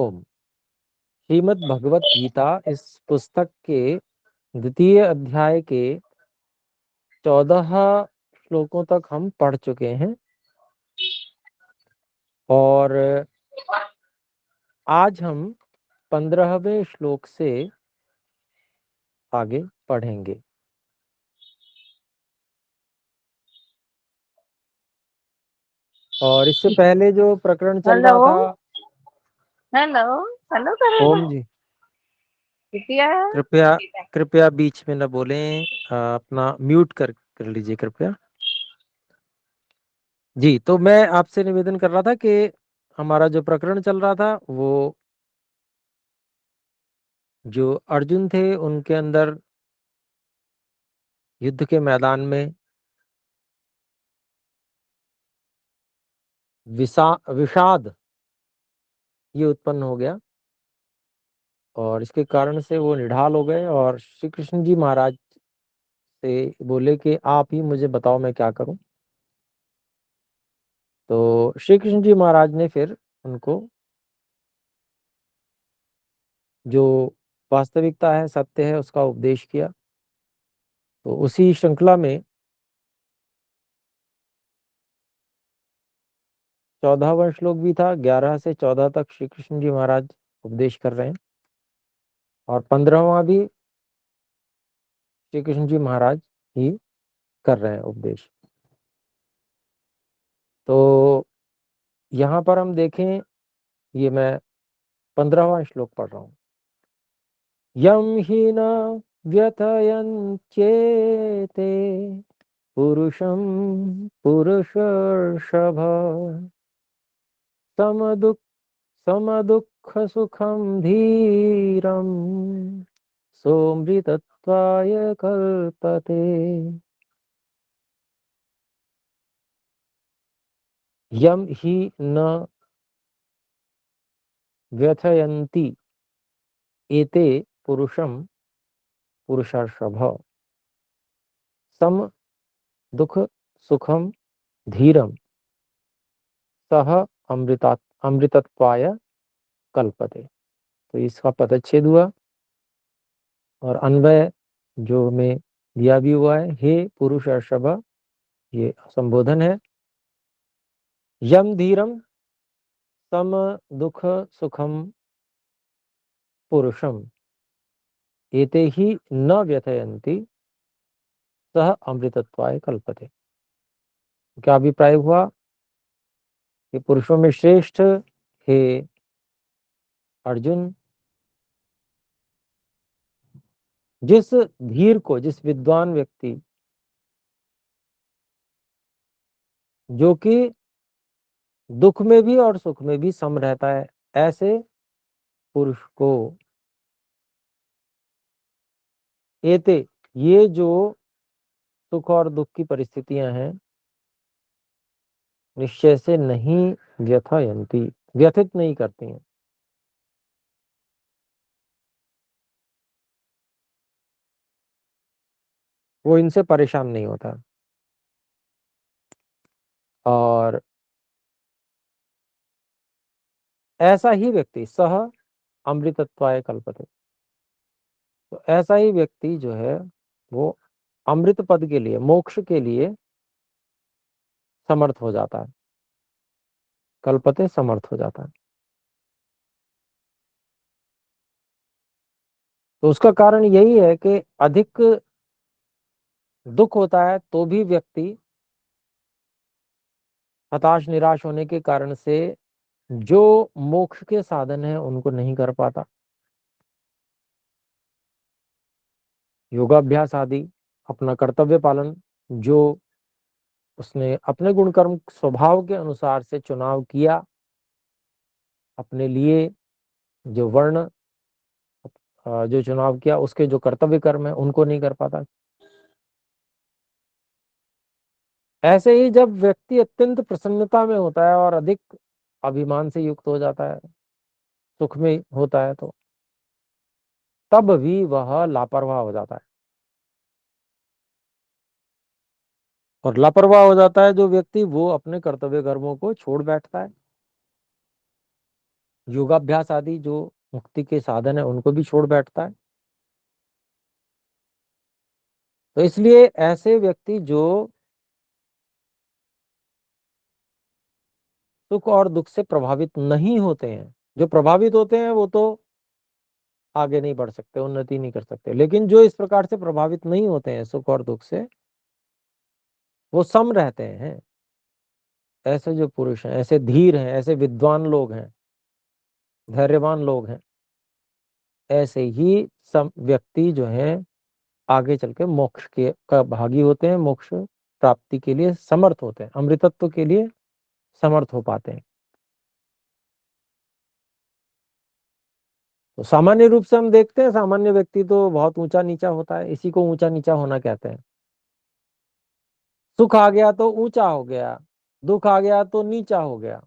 ओम। श्रीमद् भगवत गीता इस पुस्तक के द्वितीय अध्याय के 14 श्लोकों तक हम पढ़ चुके हैं और आज हम 15वें श्लोक से आगे पढ़ेंगे। और इससे पहले जो प्रकरण चल रहा था। हेलो हेलो करेगा ओम जी, कृपया कृपया बीच में न बोलें, अपना म्यूट कर लीजिए कृपया। जी, तो मैं आपसे निवेदन कर रहा था कि हमारा जो प्रकरण चल रहा था वो जो अर्जुन थे उनके अंदर युद्ध के मैदान में विषाद ये उत्पन्न हो गया और इसके कारण से वो निढाल हो गए और श्री कृष्ण जी महाराज से बोले कि आप ही मुझे बताओ मैं क्या करूं। तो श्री कृष्ण जी महाराज ने फिर उनको जो वास्तविकता है, सत्य है, उसका उपदेश किया। तो उसी श्रृंखला में 14वां श्लोक भी था। 11 से 14 तक श्री कृष्ण जी महाराज उपदेश कर रहे हैं और 15वां भी श्री कृष्ण जी महाराज ही कर रहे हैं उपदेश। तो यहाँ पर हम देखें, ये मैं 15वां श्लोक पढ़ रहा हूँ। यम ही न व्यथयन्त्येते पुरुषं पुरुषर्षभ समदुःख सुखं धीरं सोमृतत्वाय कल्पते। यम ही न व्यथयन्ति एते पुरुषं पुरुषर्षभ सम दुख सुखम धीरम सह अमृतत्वाय कल्पते। तो इसका पदच्छेद हुआ और अन्वय जो में दिया भी हुआ है, हे पुरुष अर्षभ, ये संबोधन है। यम धीरम सम दुख सुखम पुरुषम एते ही न व्यथयन्ति सह अमृतत्वाय कल्पते। क्या अभिप्राय हुआ कि पुरुषों में श्रेष्ठ हे अर्जुन, जिस धीर को, जिस विद्वान व्यक्ति जो कि दुख में भी और सुख में भी सम रहता है, ऐसे पुरुष को एते, ये जो सुख और दुख की परिस्थितियां हैं, निश्चय से नहीं व्यथयन्ति, व्यथित नहीं करती हैं। वो इनसे परेशान नहीं होता। और ऐसा ही व्यक्ति सह अमृतत्वाय कल्पते, तो ऐसा ही व्यक्ति जो है वो अमृत पद के लिए, मोक्ष के लिए समर्थ हो जाता है। कल्पते, समर्थ हो जाता है। तो उसका कारण यही है कि अधिक दुख होता है तो भी व्यक्ति हताश निराश होने के कारण से जो मोक्ष के साधन है उनको नहीं कर पाता। योगाभ्यास आदि, अपना कर्तव्य पालन, जो उसने अपने गुण कर्म स्वभाव के अनुसार से चुनाव किया अपने लिए, जो वर्ण जो चुनाव किया, उसके जो कर्तव्य कर्म है उनको नहीं कर पाता। ऐसे ही जब व्यक्ति अत्यंत प्रसन्नता में होता है और अधिक अभिमान से युक्त हो जाता है, सुख में होता है, तो तब भी वह लापरवाह हो जाता है। और लापरवाह हो जाता है जो व्यक्ति, वो अपने कर्तव्य कर्मों को छोड़ बैठता है। योगाभ्यास आदि जो मुक्ति के साधन है उनको भी छोड़ बैठता है। तो इसलिए ऐसे व्यक्ति जो सुख और दुख से प्रभावित नहीं होते हैं, जो प्रभावित होते हैं वो तो आगे नहीं बढ़ सकते, उन्नति नहीं कर सकते, लेकिन जो इस प्रकार से प्रभावित नहीं होते हैं सुख और दुख से, वो सम रहते हैं। ऐसे जो पुरुष हैं, ऐसे धीर हैं, ऐसे विद्वान लोग हैं, धैर्यवान लोग हैं, ऐसे ही सम व्यक्ति जो हैं आगे चल के मोक्ष के का भागी होते हैं, मोक्ष प्राप्ति के लिए समर्थ होते हैं, अमृतत्व के लिए समर्थ हो पाते हैं। तो सामान्य रूप से हम देखते हैं सामान्य व्यक्ति तो बहुत ऊंचा नीचा होता है, इसी को ऊंचा नीचा होना कहते हैं। सुख आ गया तो ऊंचा हो गया, दुख आ गया तो नीचा हो गया,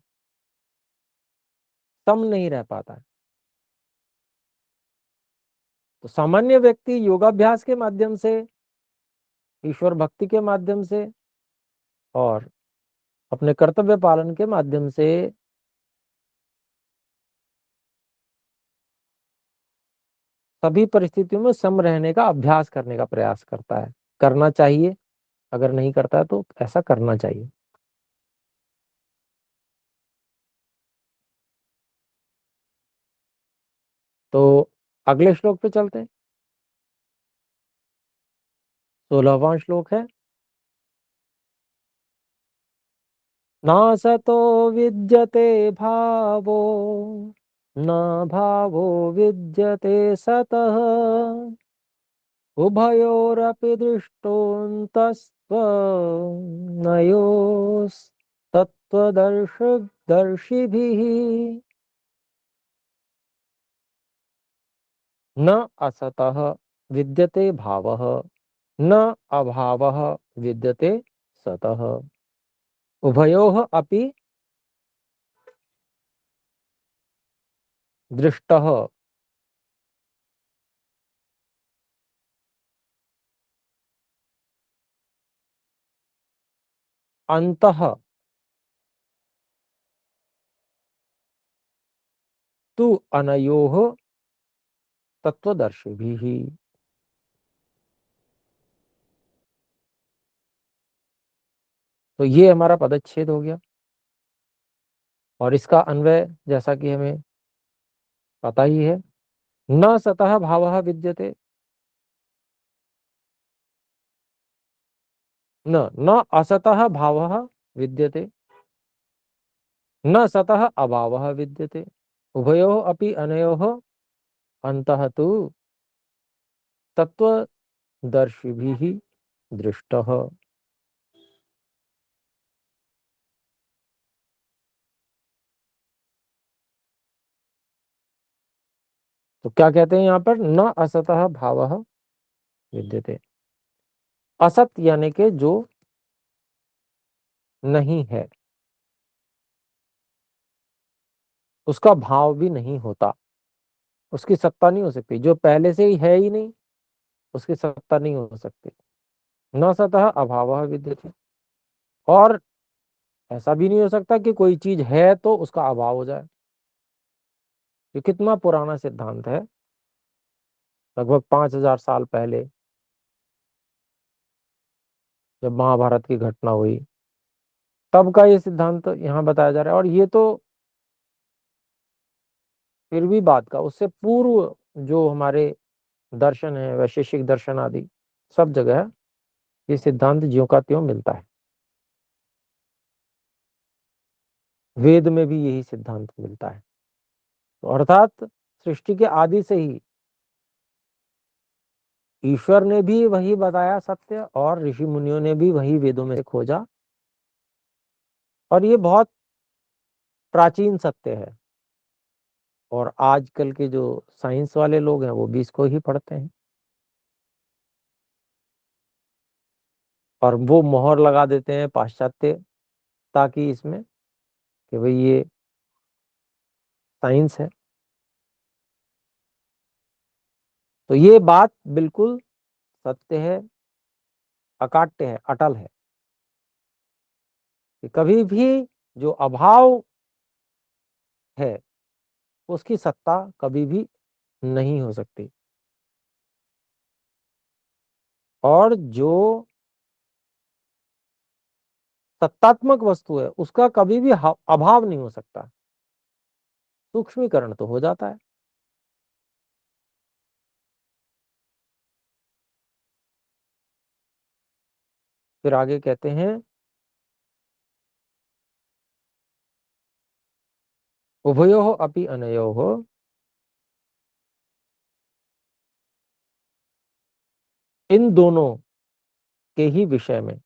सम नहीं रह पाता है। तो सामान्य व्यक्ति योगाभ्यास के माध्यम से, ईश्वर भक्ति के माध्यम से और अपने कर्तव्य पालन के माध्यम से सभी परिस्थितियों में सम रहने का अभ्यास करने का प्रयास करता है, करना चाहिए। अगर नहीं करता है तो ऐसा करना चाहिए। तो अगले श्लोक पे चलते हैं। 16वां श्लोक है, नासतो विद्यते भावो न भावो विद्यते सतः उभयोरपि दृष्टोऽन्तस्त्वनयोस्तत्त्वदर्शिभिः न असतः विद्यते भावः न अभावः विद्यते सतः उभयोः अपि दृष्टः अन्तः तु अनयोः तत्वदर्शिभिः। तो ये हमारा पदच्छेद हो गया और इसका अन्वय जैसा कि हमें पता ही है, न सतः भावः विद्यते, न असतः भावः विद्यते, न सतः अभावः विद्यते, उभयोः अपि अनयोः अन्तः तु तत्वदर्शिभिः दृष्टः। तो क्या कहते हैं यहाँ पर, न असतः भावः विद्यते। असत यानी कि जो नहीं है, उसका भाव भी नहीं होता, उसकी सत्ता नहीं हो सकती। जो पहले से ही है ही नहीं, उसकी सत्ता नहीं हो सकती। न सतः अभावः विद्यते, और ऐसा भी नहीं हो सकता कि कोई चीज है तो उसका अभाव हो जाए। ये कितना पुराना सिद्धांत है, लगभग 5000 साल पहले जब महाभारत की घटना हुई तब का ये सिद्धांत यहाँ बताया जा रहा है। और ये तो फिर भी बात का, उससे पूर्व जो हमारे दर्शन है, वैशेषिक दर्शन आदि सब जगह ये सिद्धांत ज्यों का त्यों मिलता है। वेद में भी यही सिद्धांत मिलता है। तो अर्थात सृष्टि के आदि से ही ईश्वर ने भी वही बताया सत्य, और ऋषि मुनियों ने भी वही वेदों में खोजा, और ये बहुत प्राचीन सत्य है। और आजकल के जो साइंस वाले लोग हैं वो भी इसको ही पढ़ते हैं, और वो मोहर लगा देते हैं पाश्चात्य ताकि इसमें, कि भाई ये साइंस है। तो ये बात बिल्कुल सत्य है, अकाट्य है, अटल है, कि कभी भी जो अभाव है उसकी सत्ता कभी भी नहीं हो सकती। और जो सत्तात्मक वस्तु है उसका कभी भी अभाव नहीं हो सकता। सूक्ष्मीकरण तो हो जाता है। फिर आगे कहते हैं उभयोः अपि अनयोः इन दोनों के ही विषय में।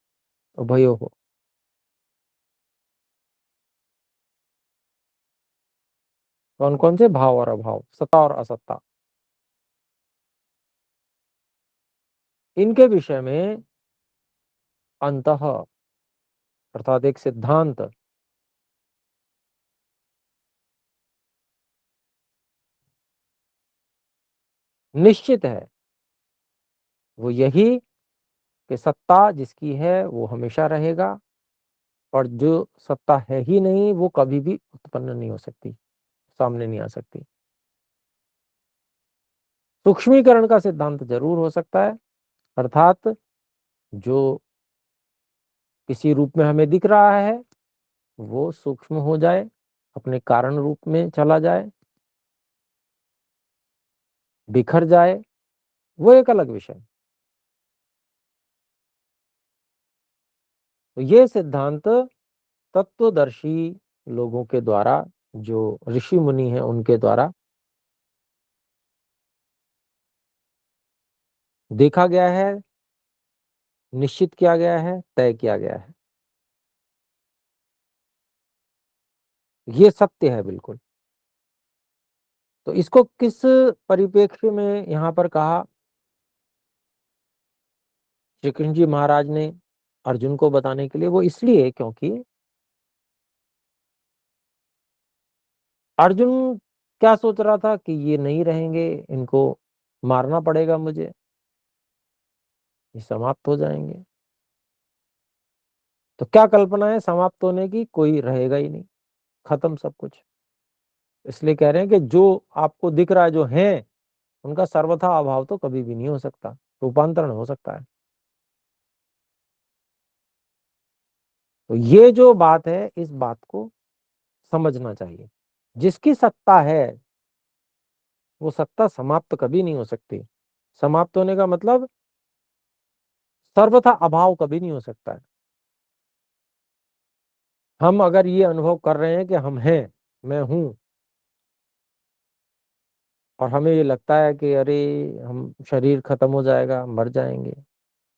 उभयोः कौन कौन से? भाव और अभाव, सत्ता और असत्ता, इनके विषय में अंतः अर्थात एक सिद्धांत निश्चित है। वो यही कि सत्ता जिसकी है वो हमेशा रहेगा, और जो सत्ता है ही नहीं वो कभी भी उत्पन्न नहीं हो सकती, सामने नहीं आ सकती। सूक्ष्मीकरण का सिद्धांत जरूर हो सकता है, अर्थात जो किसी रूप में हमें दिख रहा है वो सूक्ष्म हो जाए, अपने कारण रूप में चला जाए, बिखर जाए, वो एक अलग विषय। तो ये सिद्धांत तत्वदर्शी लोगों के द्वारा, जो ऋषि मुनि हैं उनके द्वारा देखा गया है, निश्चित किया गया है, तय किया गया है। ये सत्य है बिल्कुल। तो इसको किस परिप्रेक्ष्य में यहाँ पर कहा श्री कृष्ण जी महाराज ने अर्जुन को बताने के लिए? वो इसलिए क्योंकि अर्जुन क्या सोच रहा था कि ये नहीं रहेंगे, इनको मारना पड़ेगा मुझे, ये समाप्त हो जाएंगे। तो क्या कल्पना है समाप्त होने की? कोई रहेगा ही नहीं, खत्म सब कुछ। इसलिए कह रहे हैं कि जो आपको दिख रहा है, जो है, उनका सर्वथा अभाव तो कभी भी नहीं हो सकता, रूपांतरण हो सकता है। तो ये जो बात है, इस बात को समझना चाहिए। जिसकी सत्ता है वो सत्ता समाप्त कभी नहीं हो सकती। समाप्त होने का मतलब सर्वथा अभाव कभी नहीं हो सकता है। हम अगर ये अनुभव कर रहे हैं कि हम हैं, मैं हूं, और हमें ये लगता है कि अरे हम शरीर खत्म हो जाएगा, मर जाएंगे,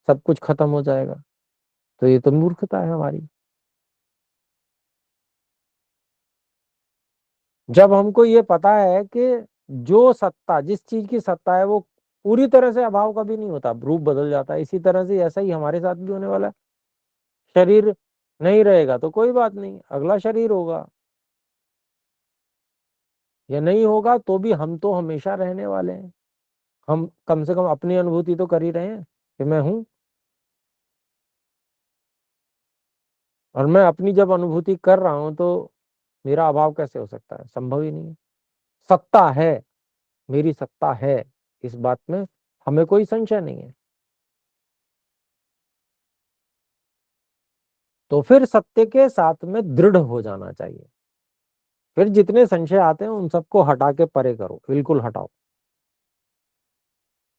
सब कुछ खत्म हो जाएगा, तो ये तो मूर्खता है हमारी। जब हमको ये पता है कि जो सत्ता, जिस चीज की सत्ता है वो पूरी तरह से अभाव कभी नहीं होता, रूप बदल जाता है, इसी तरह से ऐसा ही हमारे साथ भी होने वाला है। शरीर नहीं रहेगा तो कोई बात नहीं, अगला शरीर होगा, या नहीं होगा तो भी हम तो हमेशा रहने वाले हैं। हम कम से कम अपनी अनुभूति तो कर ही रहे हैं कि मैं हूं। और मैं अपनी जब अनुभूति कर रहा हूं तो मेरा अभाव कैसे हो सकता है? संभव ही नहीं है। सत्ता है, मेरी सत्ता है, इस बात में हमें कोई संशय नहीं है। तो फिर सत्य के साथ में दृढ़ हो जाना चाहिए। फिर जितने संशय आते हैं उन सबको हटा के परे करो, बिल्कुल हटाओ।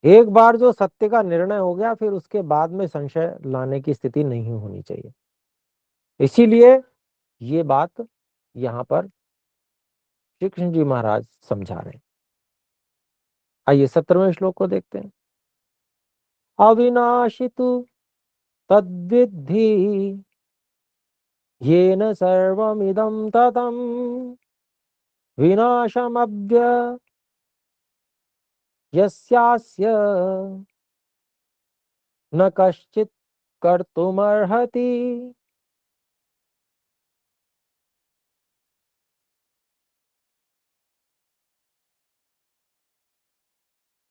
एक बार जो सत्य का निर्णय हो गया, फिर उसके बाद में संशय लाने की स्थिति नहीं होनी चाहिए। इसीलिए ये बात यहाँ पर श्री कृष्ण जी महाराज समझा रहे हैं। आइए 17वें श्लोक को देखते हैं। अविनाशी तु तद्विद्धि येन सर्वमिदं ततं विनाशमव्ययस्यास्य न कश्चित् कर्तुमर्हति।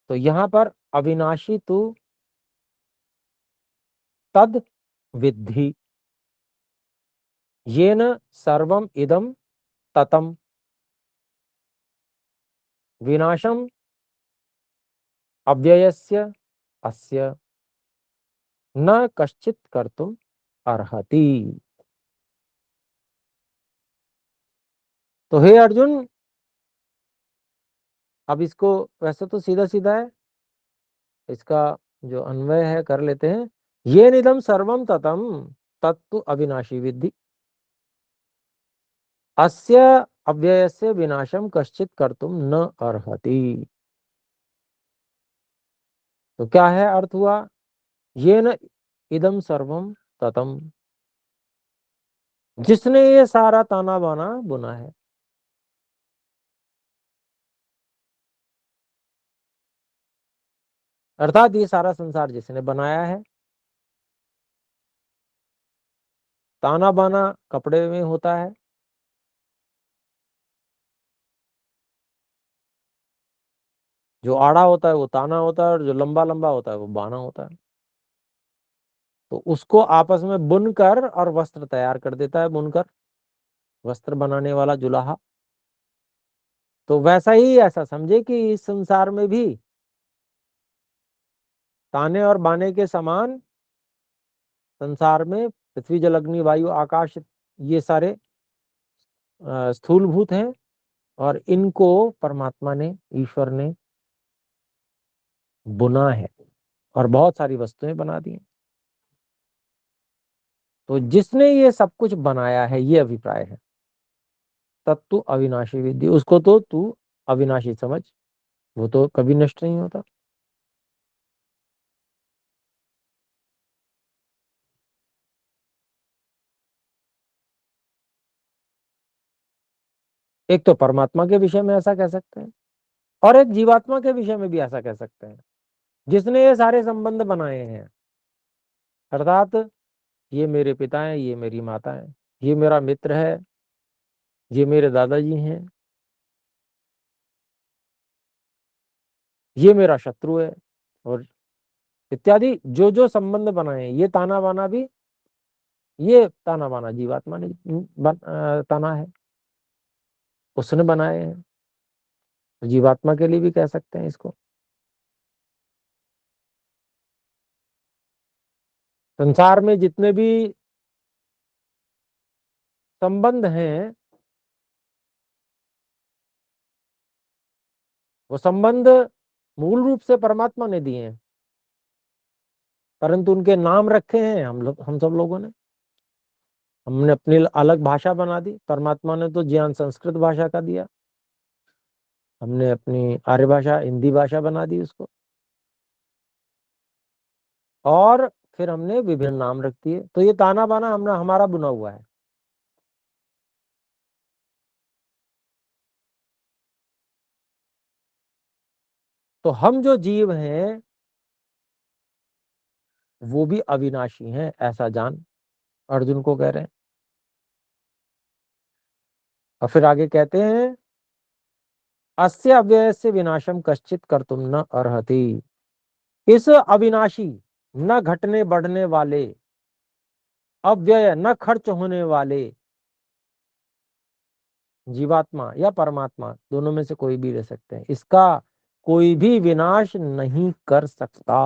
तो यहाँ पर अविनाशी तु तद विद्धि येन सर्वम इदम ततम, विनाशम अव्ययस्यास्य न कश्चित् कर्तुमर्हति। तो यहाँ पर अविनाशी तु तद विद्धि येन सर्वम इदम ततम, विनाशम अव्ययस्यास्य न कश्चित् कर्तुमर्हति। तो यहाँ पर अविनाशी तु तद विद्धि येन सर्वम इदम ततम, विनाशम अव्ययस्यास्य न कश्चित् कर्तुमर्हति। विनाशम अव्ययस्य अस्य न कश्चित कर्तुम अर्हति। तो हे अर्जुन, अब इसको वैसे तो सीधा सीधा है, इसका जो अन्वय है कर लेते हैं। ये निदम सर्वम ततम तत्तु अविनाशी विद्धि, अस्य अव्ययस्य विनाशम कश्चित कर्तुम न अर्हति। तो क्या है अर्थ हुआ, ये न इदम सर्वम ततम, जिसने ये सारा ताना बाना बुना है। अर्थात ये सारा संसार जिसने बनाया है। ताना बाना कपड़े में होता है, जो आड़ा होता है वो ताना होता है, और जो लंबा लंबा होता है वो बाना होता है। तो उसको आपस में बुनकर और वस्त्र तैयार कर देता है, बुनकर वस्त्र बनाने वाला जुलाहा। तो वैसा ही ऐसा समझे कि इस संसार में भी ताने और बाने के समान संसार में पृथ्वी जल अग्नि वायु आकाश ये सारे स्थूलभूत हैं, और इनको परमात्मा ने, ईश्वर ने बुना है और बहुत सारी वस्तुएं बना दी हैं। तो जिसने ये सब कुछ बनाया है, ये अभिप्राय है। तत्तु अविनाशी विद्धि, उसको तो तू अविनाशी समझ, वो तो कभी नष्ट नहीं होता। एक तो परमात्मा के विषय में ऐसा कह सकते हैं, और एक जीवात्मा के विषय में भी ऐसा कह सकते हैं, जिसने ये सारे संबंध बनाए हैं। अर्थात ये मेरे पिता हैं, ये मेरी माता है, ये मेरा मित्र है, ये मेरे दादाजी हैं, ये मेरा शत्रु है, और इत्यादि जो जो संबंध बनाए हैं। ये ताना बाना भी, ये ताना बाना जीवात्मा ने ताना है, उसने बनाए हैं। जीवात्मा के लिए भी कह सकते हैं इसको। संसार में जितने भी संबंध हैं, वो संबंध मूल रूप से परमात्मा ने दिए हैं, परंतु उनके नाम रखे हैं हम लोग, हम सब लोगों ने। हमने अपनी अलग भाषा बना दी, परमात्मा ने तो ज्ञान संस्कृत भाषा का दिया, हमने अपनी आर्य भाषा हिंदी भाषा बना दी उसको, और फिर हमने विभिन्न नाम रख दिए। तो ये ताना बाना हमने हमारा बुना हुआ है। तो हम जो जीव हैं वो भी अविनाशी हैं, ऐसा जान, अर्जुन को कह रहे हैं। और फिर आगे कहते हैं, अस्य अव्ययस्य विनाशम कश्चित कर्तुम न अर्हति। इस अविनाशी, न घटने बढ़ने वाले, अव्यय न खर्च होने वाले जीवात्मा या परमात्मा, दोनों में से कोई भी ले सकते हैं, इसका कोई भी विनाश नहीं कर सकता।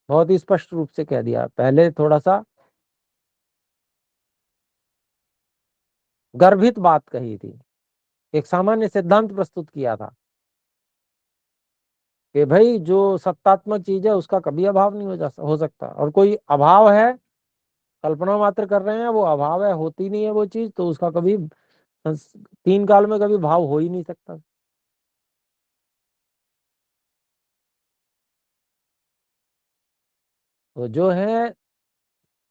बहुत ही स्पष्ट रूप से कह दिया। पहले थोड़ा सा गर्भित बात कही थी, एक सामान्य सिद्धांत प्रस्तुत किया था कि भाई जो सत्तात्मक चीज है उसका कभी अभाव नहीं हो सकता, और कोई अभाव है, कल्पना मात्र कर रहे हैं, वो अभाव है, होती नहीं है वो चीज, तो उसका कभी तीन काल में कभी भाव हो ही नहीं सकता। तो जो है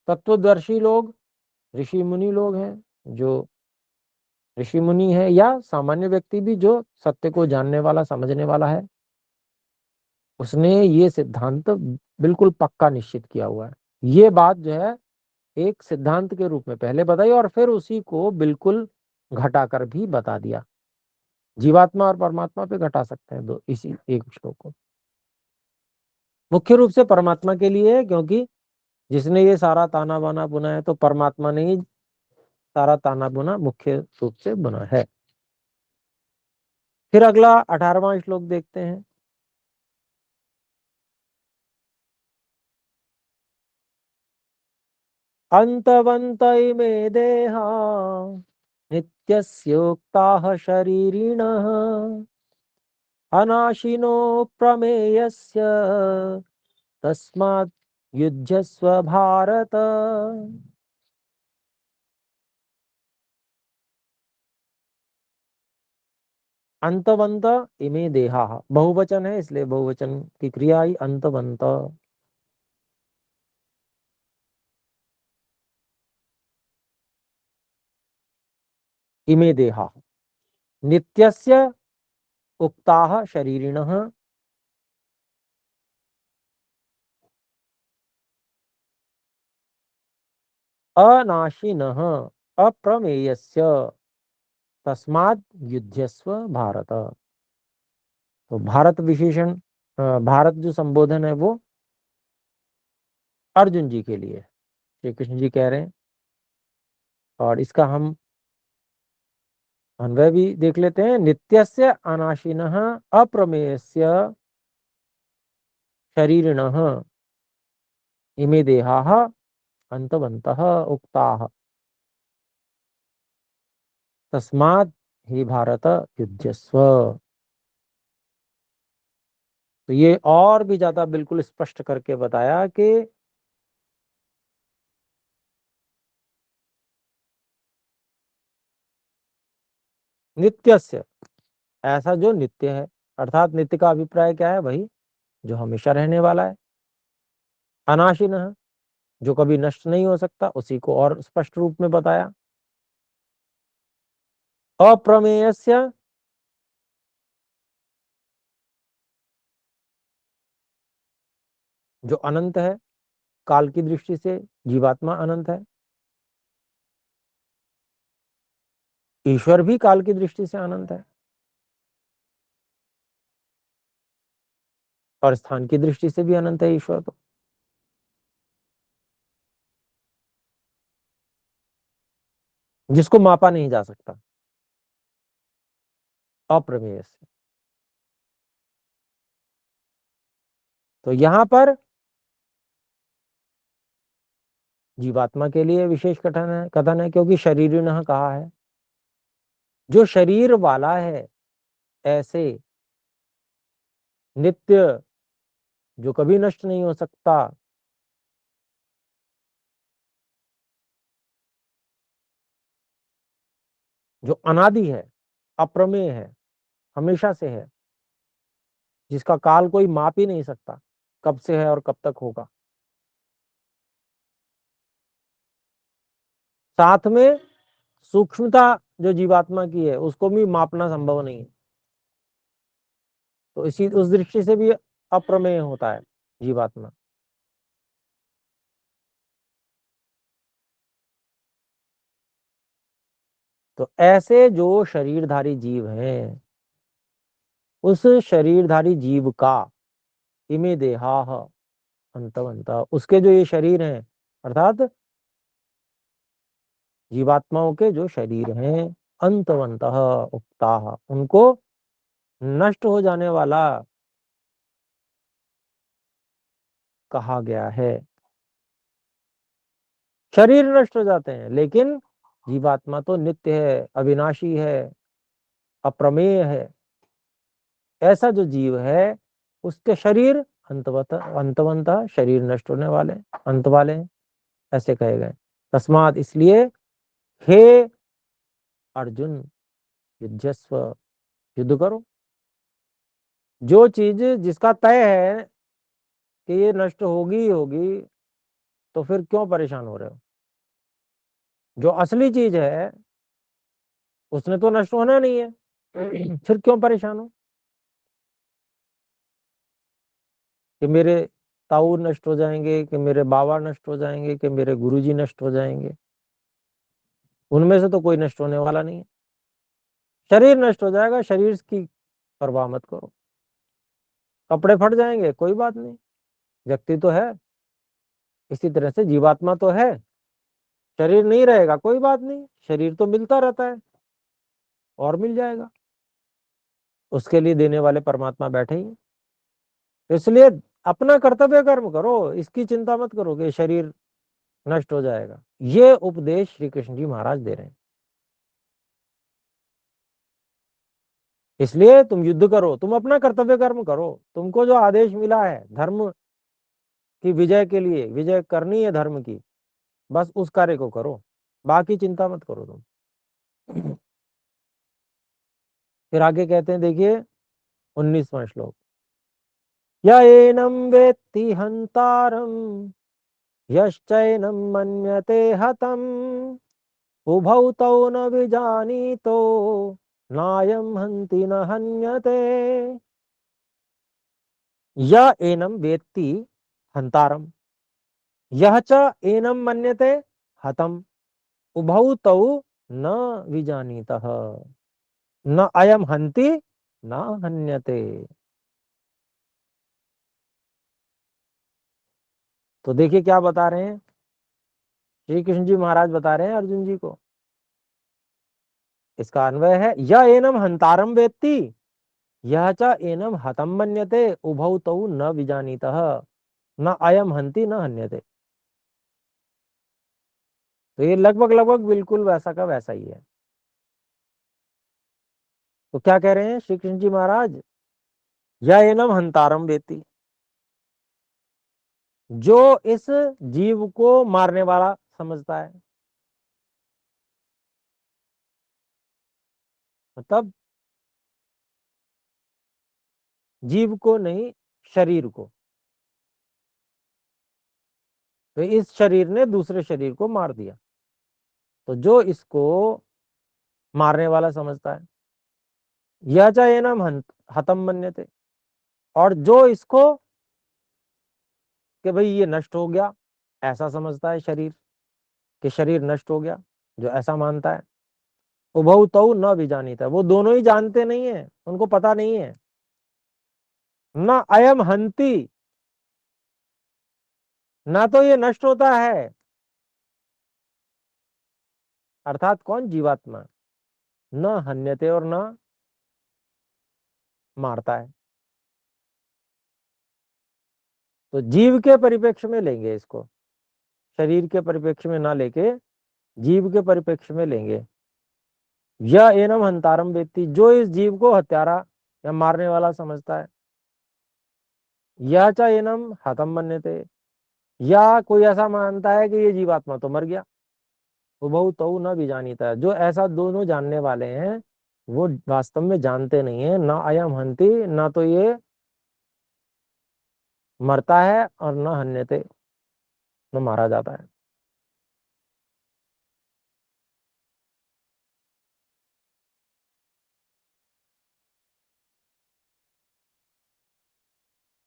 तत्वदर्शी लोग, ऋषि मुनि लोग हैं, जो ऋषि मुनि है या सामान्य व्यक्ति भी जो सत्य को जानने वाला, समझने वाला है, उसने ये सिद्धांत बिल्कुल पक्का निश्चित किया हुआ है। ये बात जो है एक सिद्धांत के रूप में पहले बताई, और फिर उसी को बिल्कुल घटाकर भी बता दिया। जीवात्मा और परमात्मा पे घटा सकते हैं दो इसी एक श्लोक को। मुख्य रूप से परमात्मा के लिए है, क्योंकि जिसने ये सारा ताना बाना बुना है, तो परमात्मा ने ही सारा ताना बुना मुख्य रूप से बुना है। फिर अगला 18वां श्लोक देखते हैं। अंतवंत इमे देहा नित्यस्योक्ताः शरीरिणः अनाशिनो प्रमेयस्य तस्मात् युध्यस्व भारत। अंतवंत इमे देहा, बहुवचन है इसलिए बहुवचन की क्रिया आई अंतवंत। इमे देहा नित्यस्य उक्ताः शरीरिणः अनाशिनः अप्रमेयस्य तस्मात् युध्यस्व भारत। तो भारत विशेषण, भारत जो संबोधन है वो अर्जुन जी के लिए श्री कृष्ण जी कह रहे हैं। और इसका हम अन्वय भी देख लेते हैं। नित्यस्य अनाशिनः अप्रमेयस्य शरीरिणः इमे देहाः अंतवन्तः उक्ताः तस्मात् हे भारत युध्यस्व। तो ये और भी ज्यादा बिल्कुल स्पष्ट करके बताया कि नित्यस्य, ऐसा जो नित्य है, अर्थात नित्य का अभिप्राय क्या है? वही जो हमेशा रहने वाला है। अनाशिनः, जो कभी नष्ट नहीं हो सकता, उसी को और स्पष्ट रूप में बताया। अप्रमेयस्य, जो अनंत है, काल की दृष्टि से जीवात्मा अनंत है। ईश्वर भी काल की दृष्टि से अनंत है और स्थान की दृष्टि से भी अनंत है ईश्वर तो। जिसको मापा नहीं जा सकता, अप्रमेय से। तो यहां पर जीवात्मा के लिए विशेष कथन है क्योंकि शरीरिणः कहा है। जो शरीर वाला है, ऐसे नित्य, जो कभी नष्ट नहीं हो सकता, जो अनादि है, अप्रमेय है, हमेशा से है, जिसका काल कोई माप ही नहीं सकता कब से है और कब तक होगा। साथ में सूक्ष्मता जो जीवात्मा की है उसको भी मापना संभव नहीं है। तो इसी उस दृष्टि से भी अप्रमेय होता है जीवात्मा। तो ऐसे जो शरीरधारी जीव हैं, उस शरीरधारी जीव का इमे देहाः अंतवंत, उसके जो ये शरीर हैं, अर्थात जीवात्माओं के जो शरीर हैं, अंतवंतः उक्ताः, उनको नष्ट हो जाने वाला कहा गया है। शरीर नष्ट हो जाते हैं लेकिन जीवात्मा तो नित्य है, अविनाशी है, अप्रमेय है। ऐसा जो जीव है उसके शरीर अंतवंत शरीर नष्ट होने वाले, अंत वाले हैं, ऐसे कहे गए। तस्मात, इसलिए, हे अर्जुन युद्धस्व, युद्ध करो। जो चीज जिसका तय है कि ये नष्ट होगी ही होगी, तो फिर क्यों परेशान हो रहे हो? जो असली चीज है उसने तो नष्ट होना नहीं है फिर क्यों परेशान हो कि मेरे ताऊ नष्ट हो जाएंगे, कि मेरे बाबा नष्ट हो जाएंगे, कि मेरे गुरुजी नष्ट हो जाएंगे? उनमें से तो कोई नष्ट होने वाला नहीं है। शरीर नष्ट हो जाएगा, शरीर की परवाह मत करो। कपड़े फट जाएंगे, कोई बात नहीं, व्यक्ति तो है। इसी तरह से जीवात्मा तो है, शरीर नहीं रहेगा, कोई बात नहीं, शरीर तो मिलता रहता है और मिल जाएगा। उसके लिए देने वाले परमात्मा बैठे ही हैं। तो इसलिए अपना कर्तव्य कर्म करो, इसकी चिंता मत करो कि शरीर नष्ट हो जाएगा। ये उपदेश श्री कृष्ण जी महाराज दे रहे हैं। इसलिए तुम युद्ध करो, तुम अपना कर्तव्य कर्म करो, तुमको जो आदेश मिला है धर्म की विजय के लिए, विजय करनी है धर्म की, बस उस कार्य को करो, बाकी चिंता मत करो तुम। फिर आगे कहते हैं, देखिए 19वां श्लोक, य एनं वेत्ति हंतारम यश्चैनं मन्यते हतम् उभौ तौ न विजानीतो नायं हन्ति न हन्यते। य एनं वेत्ति हंतारम यह च एनं मन्यते हतम् उभौ तौ न विजानीतः न अयम हन्ति न हन्यते। तो देखिए क्या बता रहे हैं श्री कृष्ण जी महाराज, बता रहे हैं अर्जुन जी को, इसका अन्वय है यह एनम हंतारम वेत्ति यह च एनम हतम मन्यते उभौ तौ न विजानीतः न अयम हंति न हन्यते। तो ये लगभग लगभग बिल्कुल वैसा का वैसा ही है। तो क्या कह रहे हैं श्री कृष्ण जी महाराज, यह एनम हंतारम वेत्ति, जो इस जीव को मारने वाला समझता है, मतलब जीव को नहीं, शरीर को। तो इस शरीर ने दूसरे शरीर को मार दिया, तो जो इसको मारने वाला समझता है, यह चाहे नाम हतम मन्यते, और जो इसको कि भाई ये नष्ट हो गया ऐसा समझता है, शरीर कि शरीर नष्ट हो गया, जो ऐसा मानता है, उभौ तौ न भी जानीता, वो दोनों ही जानते नहीं है, उनको पता नहीं है। न अयम हंति, ना तो ये नष्ट होता है, अर्थात कौन, जीवात्मा, न हन्यते और न मारता है। तो जीव के परिप्रेक्ष्य में लेंगे इसको, शरीर के परिप्रेक्ष्य में ना लेके जीव के परिप्रेक्ष्य में लेंगे। यह एनम हंतारम व्यक्ति, जो इस जीव को हत्यारा या मारने वाला समझता है, यह च एनम हतम मन्यते, या कोई ऐसा मानता है कि ये जीवात्मा तो मर गया, वो बहु तो न भी जानीता है, जो ऐसा दोनों जानने वाले हैं वो वास्तव में जानते नहीं है, ना अयम हंति, ना तो ये मरता है और न हन्यते, न मारा जाता है।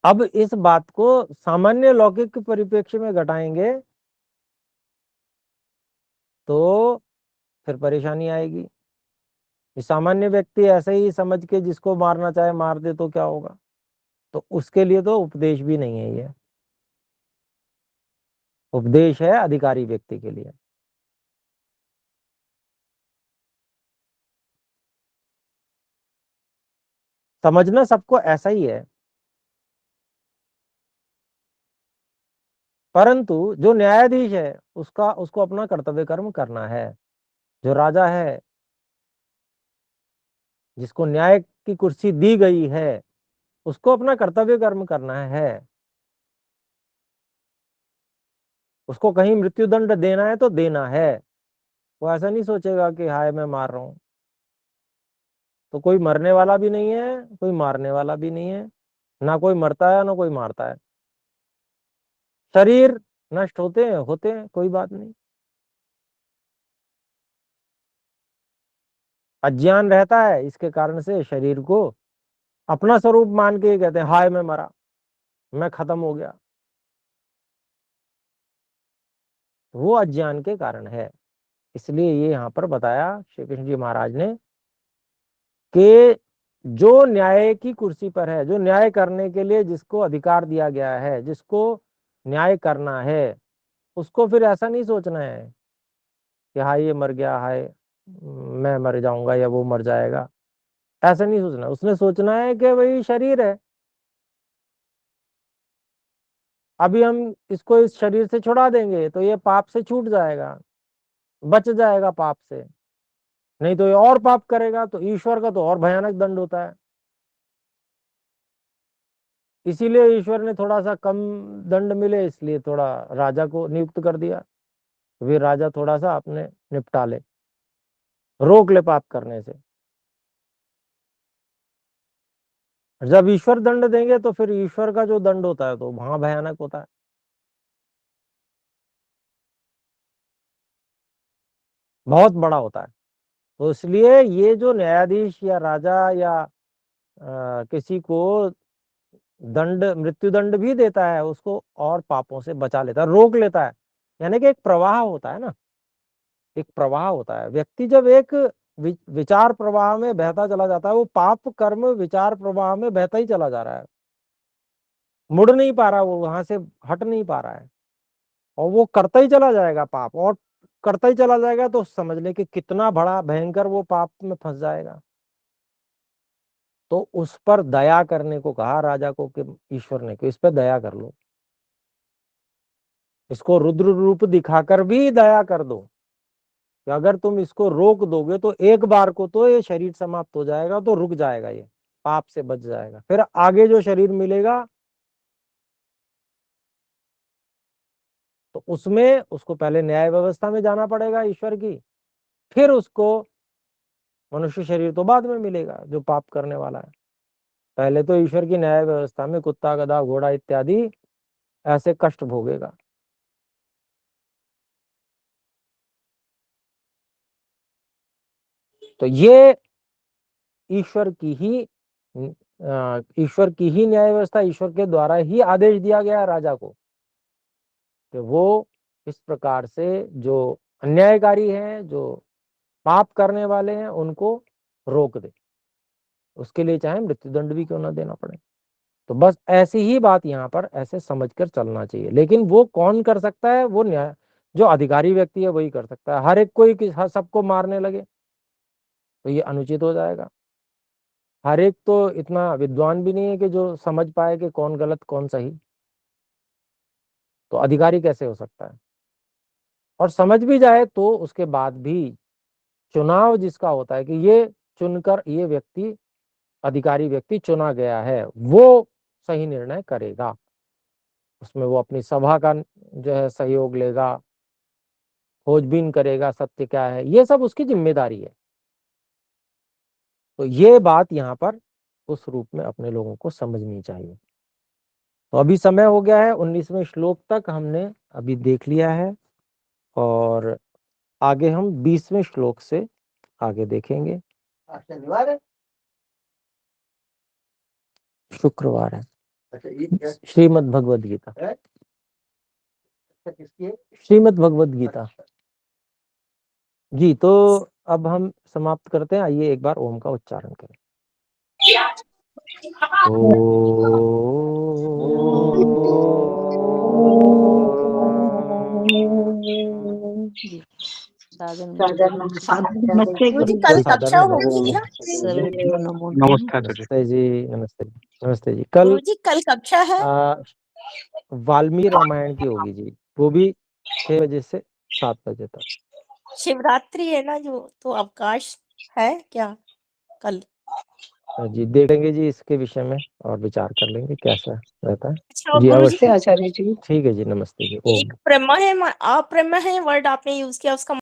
अब इस बात को सामान्य लौकिक के परिप्रेक्ष्य में घटाएंगे तो फिर परेशानी आएगी। सामान्य व्यक्ति ऐसे ही समझ के जिसको मारना चाहे मार दे तो क्या होगा, तो उसके लिए तो उपदेश भी नहीं है ये, उपदेश है अधिकारी व्यक्ति के लिए। समझना सबको ऐसा ही है, परंतु जो न्यायाधीश है उसका, उसको अपना कर्तव्य कर्म करना है। जो राजा है, जिसको न्याय की कुर्सी दी गई है, उसको अपना कर्तव्य कर्म करना है। उसको कहीं मृत्यु दंड देना है तो देना है। वो ऐसा नहीं सोचेगा कि हाय मैं मार रहा हूं। तो कोई मरने वाला भी नहीं है, कोई मारने वाला भी नहीं है, ना कोई मरता है ना कोई मारता है। शरीर नष्ट होते हैं, कोई बात नहीं। अज्ञान रहता है, इसके कारण से शरीर को अपना स्वरूप मान के कहते हैं हाय मैं मरा, मैं खत्म हो गया। वो अज्ञान के कारण है। इसलिए ये यहाँ पर बताया श्री कृष्ण जी महाराज ने कि जो न्याय की कुर्सी पर है, जो न्याय करने के लिए जिसको अधिकार दिया गया है, जिसको न्याय करना है, उसको फिर ऐसा नहीं सोचना है कि हाय ये मर गया, हाय मैं मर जाऊंगा या वो मर जाएगा। ऐसा नहीं सोचना, उसने सोचना है कि भाई शरीर है, अभी हम इसको इस शरीर से छुड़ा देंगे तो ये पाप से छूट जाएगा, बच जाएगा पाप से, नहीं तो ये और पाप करेगा तो ईश्वर का तो और भयानक दंड होता है। इसीलिए ईश्वर ने थोड़ा सा कम दंड मिले इसलिए थोड़ा राजा को नियुक्त कर दिया, वे राजा थोड़ा सा अपने निपटा ले, रोक ले पाप करने से। जब ईश्वर दंड देंगे तो फिर ईश्वर का जो दंड होता है तो वहां भयानक होता है, बहुत बड़ा होता है। तो इसलिए ये जो न्यायाधीश या राजा या किसी को दंड, मृत्यु दंड भी देता है, उसको और पापों से बचा लेता है, रोक लेता है। यानी कि एक प्रवाह होता है ना, एक प्रवाह होता है। व्यक्ति जब एक विचार प्रवाह में बहता चला जाता है, वो पाप कर्म विचार प्रवाह में बहता ही चला जा रहा है, मुड़ नहीं पा रहा, वो वहां से हट नहीं पा रहा है, और वो करता ही चला जाएगा पाप, और करता ही चला जाएगा तो समझ ले कि कितना बड़ा भयंकर वो पाप में फंस जाएगा। तो उस पर दया करने को कहा राजा को कि ईश्वर ने कि इस पर दया कर लो, इसको रुद्र रूप दिखाकर भी दया कर दो कि अगर तुम इसको रोक दोगे तो एक बार को तो ये शरीर समाप्त हो जाएगा, तो रुक जाएगा, ये पाप से बच जाएगा, फिर आगे जो शरीर मिलेगा तो उसमें उसको पहले न्याय व्यवस्था में जाना पड़ेगा ईश्वर की, फिर उसको मनुष्य शरीर तो बाद में मिलेगा जो पाप करने वाला है। पहले तो ईश्वर की न्याय व्यवस्था में कुत्ता गधा घोड़ा इत्यादि ऐसे कष्ट भोगेगा। तो ये ईश्वर की ही ईश्वर की ही न्याय व्यवस्था, ईश्वर के द्वारा ही आदेश दिया गया राजा को कि वो इस प्रकार से जो अन्यायकारी हैं, जो पाप करने वाले हैं, उनको रोक दे, उसके लिए चाहे मृत्युदंड भी क्यों ना देना पड़े। तो बस ऐसी ही बात यहाँ पर ऐसे समझकर चलना चाहिए। लेकिन वो कौन कर सकता है? वो न्याय, जो अधिकारी व्यक्ति है वही कर सकता है। हर एक कोई सबको मारने लगे तो ये अनुचित हो जाएगा। हर एक तो इतना विद्वान भी नहीं है कि जो समझ पाए कि कौन गलत कौन सही, तो अधिकारी कैसे हो सकता है? और समझ भी जाए तो उसके बाद भी चुनाव जिसका होता है कि ये चुनकर ये व्यक्ति, अधिकारी व्यक्ति चुना गया है, वो सही निर्णय करेगा, उसमें वो अपनी सभा का जो है सहयोग लेगा, खोजबीन करेगा सत्य क्या है, ये सब उसकी जिम्मेदारी है। तो ये बात यहाँ पर उस रूप में अपने लोगों को समझनी चाहिए। तो अभी समय हो गया है, 19वें श्लोक तक हमने अभी देख लिया है, और आगे हम 20वें श्लोक से आगे देखेंगे। शनिवार है, शुक्रवार है। अच्छा, श्रीमद् भगवद गीता, श्रीमद् भगवद गीता जी। तो अब हम समाप्त करते हैं। आइए एक बार ओम का उच्चारण करें। नमस्ते गुरु जी, कल कक्षा होगी ना? नमस्ते जी, नमस्ते जी, नमस्ते जी। कल गुरु जी कल कक्षा है? वाल्मीकि रामायण की होगी जी, वो भी 6 बजे से 7 बजे तक। शिवरात्रि है ना जो, तो अवकाश है क्या कल? जी देखेंगे जी, इसके विषय में और विचार कर लेंगे कैसा रहता है। अच्छा जी गुरु जी, अवश्य आचार्य जी। ठीक है जी, नमस्ते जी। ओम। एक अप्रमेय वर्ड आपने यूज किया, उसका